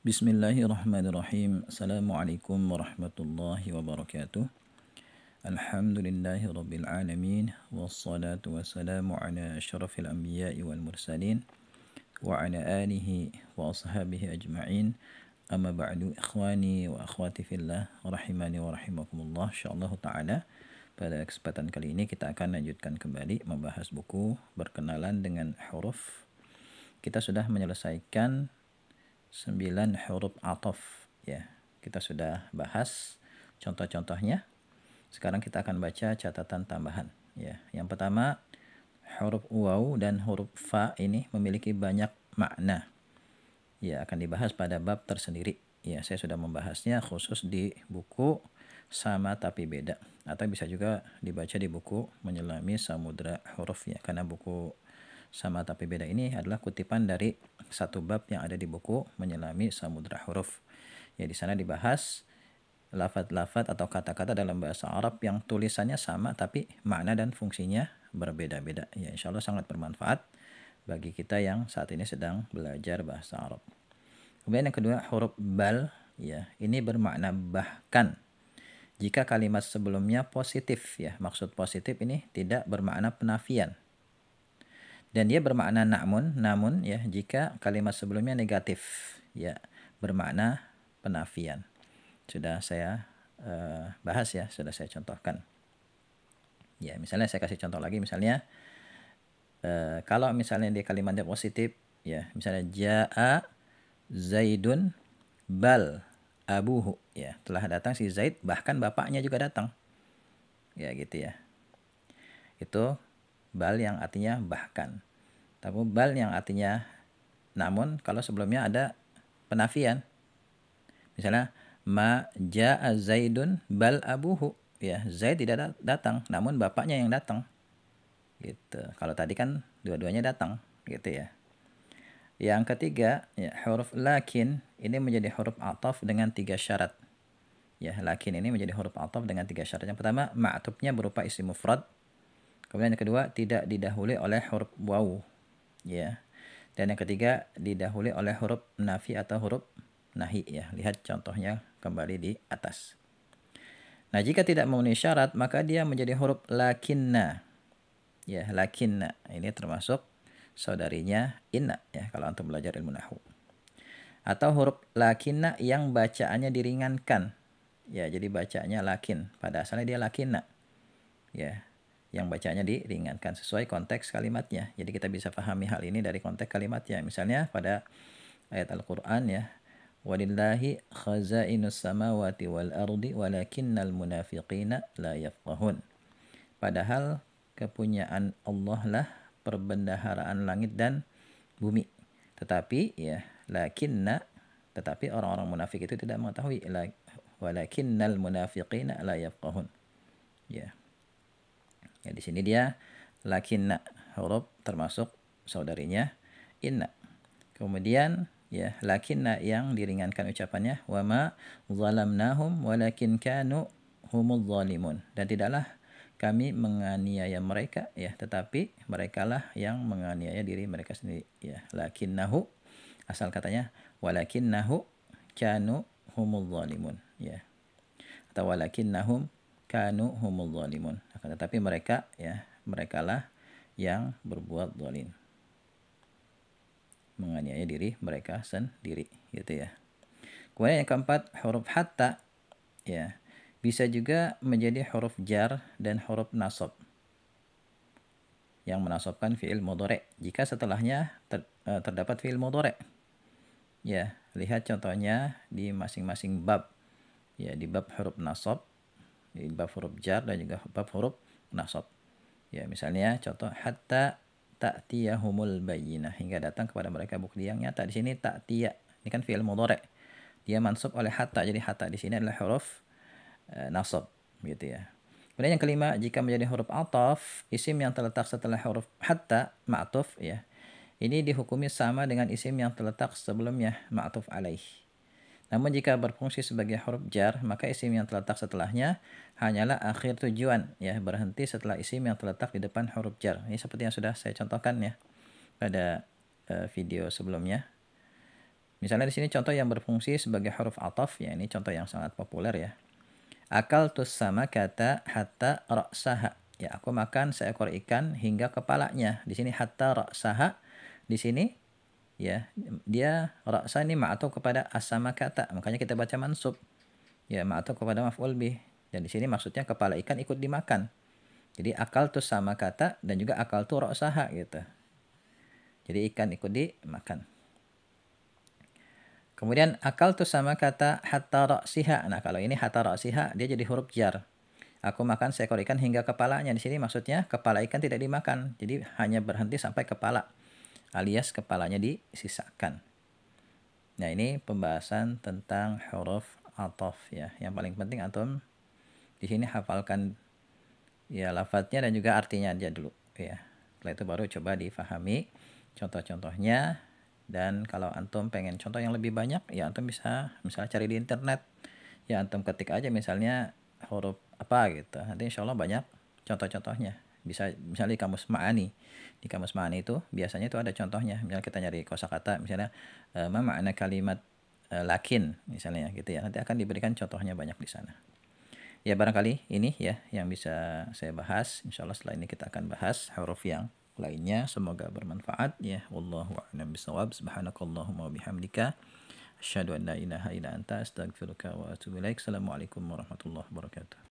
Bismillahirrahmanirrahim. Assalamualaikum warahmatullahi wabarakatuh. Alhamdulillahi rabbil alamin. Wassalatu wassalamu ala asyrafil anbiya'i wal mursalin. Wa ala alihi wa ashabihi ajma'in. Amma ba'du, ikhwani wa akhwati fillah, rahimani wa rahimakumullah. InsyaAllah ta'ala pada kesempatan kali ini kita akan lanjutkan kembali membahas buku berkenalan dengan huruf. Kita sudah menyelesaikan 9 huruf ataf ya. Kita sudah bahas contoh-contohnya. Sekarang kita akan baca catatan tambahan ya. Yang pertama, huruf waw dan huruf fa ini memiliki banyak makna. Ya, akan dibahas pada bab tersendiri. Ya, saya sudah membahasnya khusus di buku Sama Tapi Beda, atau bisa juga dibaca di buku Menyelami Samudra Huruf ya, karena buku Sama Tapi Beda ini adalah kutipan dari satu bab yang ada di buku Menyelami Samudra Huruf. Ya, di sana dibahas lafaz-lafaz atau kata-kata dalam bahasa Arab yang tulisannya sama tapi makna dan fungsinya berbeda-beda. Ya, insya Allah sangat bermanfaat bagi kita yang saat ini sedang belajar bahasa Arab. Kemudian yang kedua, huruf bal ya, ini bermakna bahkan. Jika kalimat sebelumnya positif ya, maksud positif ini tidak bermakna penafian. Dan dia bermakna namun ya jika kalimat sebelumnya negatif ya, bermakna penafian. Sudah saya bahas ya, sudah saya contohkan. Ya, misalnya saya kasih contoh lagi, misalnya kalau misalnya di kalimatnya positif ya, misalnya jaa Zaidun bal abuhu ya, telah datang si Zaid bahkan bapaknya juga datang. Ya gitu ya. Itu bal yang artinya bahkan. Tapi bal yang artinya namun kalau sebelumnya ada penafian. Misalnya ma jaa Zaidun bal abuhu ya, Zaid tidak datang namun bapaknya yang datang. Gitu. Kalau tadi kan dua-duanya datang gitu ya. Yang ketiga, ya, huruf lakin ini menjadi huruf ataf dengan 3 syarat. Ya, lakin ini menjadi huruf ataf dengan 3 syarat. Yang pertama, ma'tufnya berupa isim mufrad. Kemudian yang kedua, tidak didahului oleh huruf waw. Ya. Dan yang ketiga, didahului oleh huruf nafi atau huruf nahi ya. Lihat contohnya kembali di atas. Nah, jika tidak memenuhi syarat, maka dia menjadi huruf lakinna. Ya, lakinna. Ini termasuk saudarinya inna ya kalau antum belajar ilmu nahwu. Atau huruf lakinna yang bacaannya diringankan. Ya, jadi bacanya lakin. Pada asalnya dia lakinna. Ya, yang bacanya diringankan sesuai konteks kalimatnya. Jadi kita bisa pahami hal ini dari konteks kalimatnya. Misalnya pada ayat Al-Qur'an ya, walillahi khazainus samawati wal ardi walakinnal munafiqina la yafqahun. Padahal kepunyaan Allah lah perbendaharaan langit dan bumi. Tetapi ya, tetapi orang-orang munafik itu tidak mengetahui. Walakinnal munafiqina la yafqahun. Ya. Ya, di sini dia lakinna, huruf termasuk saudarinya inna. Kemudian ya, lakinna yang diringankan ucapannya, wa ma zalamnahum walakin kanu humuz zalimun. Dan tidaklah kami menganiaya mereka ya, tetapi merekalah yang menganiaya diri mereka sendiri ya. Lakinnahu, asal katanya walakinnahu kanu humuz zalimun ya. Atau walakinnahum kanu humuz zalimun. Akan tetapi mereka ya, merekalah yang berbuat zalim, menganiaya diri mereka sendiri gitu ya. Kemudian yang keempat, huruf hatta ya, bisa juga menjadi huruf jar dan huruf nasab yang menasabkan fi'il mudhari jika setelahnya terdapat fi'il mudhari. Ya, lihat contohnya di masing-masing bab. Ya, di bab huruf nasab, di bab huruf jar dan juga bab huruf nasab. Ya, misalnya contoh hatta ta'tiyahumul bayyinah, hingga datang kepada mereka bukti yang nyata. Di sini ta'tiya, ini kan fi'il mudhari. Dia mansub oleh hatta. Jadi hatta di sini adalah huruf nasab gitu ya. Kemudian yang kelima, jika menjadi huruf ataf, isim yang terletak setelah huruf hatta ma'tuf ya, ini dihukumi sama dengan isim yang terletak sebelumnya ma'tuf alaih. Namun jika berfungsi sebagai huruf jar, maka isim yang terletak setelahnya hanyalah akhir tujuan ya, berhenti setelah isim yang terletak di depan huruf jar. Ini seperti yang sudah saya contohkan ya pada video sebelumnya. Misalnya di sini contoh yang berfungsi sebagai huruf ataf, ya ini contoh yang sangat populer ya. Akaltus samakata hatta ra'saha. Ya, aku makan seekor ikan hingga kepalanya. Di sini hatta ra'saha. Di sini ya, dia ra'sa ini ma'atuf kepada as-samakata. Makanya kita baca mansub. Ya, ma'atuf kepada maf'ul bih. Dan di sini maksudnya kepala ikan ikut dimakan. Jadi akaltus samakata dan juga akaltu ra'saha gitu. Jadi ikan ikut dimakan. Kemudian akal tuh sama kata hatta ra'siha. Nah, kalau ini hatta ra'siha dia jadi huruf jar. Aku makan seekor ikan hingga kepalanya. Di sini maksudnya kepala ikan tidak dimakan. Jadi hanya berhenti sampai kepala. Alias kepalanya disisakan. Nah, ini pembahasan tentang huruf ataf ya. Yang paling penting antum di sini hafalkan ya lafadznya dan juga artinya aja dulu ya. Setelah itu baru coba difahami contoh-contohnya. Dan kalau antum pengen contoh yang lebih banyak, ya antum bisa misalnya cari di internet. Ya antum ketik aja misalnya huruf apa gitu. Nanti insya Allah banyak contoh-contohnya. Bisa misalnya di kamus ma'ani. Di kamus ma'ani itu biasanya itu ada contohnya. Misalnya kita nyari kosakata, misalnya ma makna kalimat lakin misalnya gitu ya. Nanti akan diberikan contohnya banyak di sana. Ya barangkali ini ya yang bisa saya bahas. Insya Allah setelah ini kita akan bahas huruf yang lainnya. Semoga bermanfaat ya. Wallahu a'lam bishawab. Subhanakallahumma wa bihamdika asyhadu an la ilaha illa anta astaghfiruka wa atubu ilaik. Assalamualaikum warahmatullahi wabarakatuh.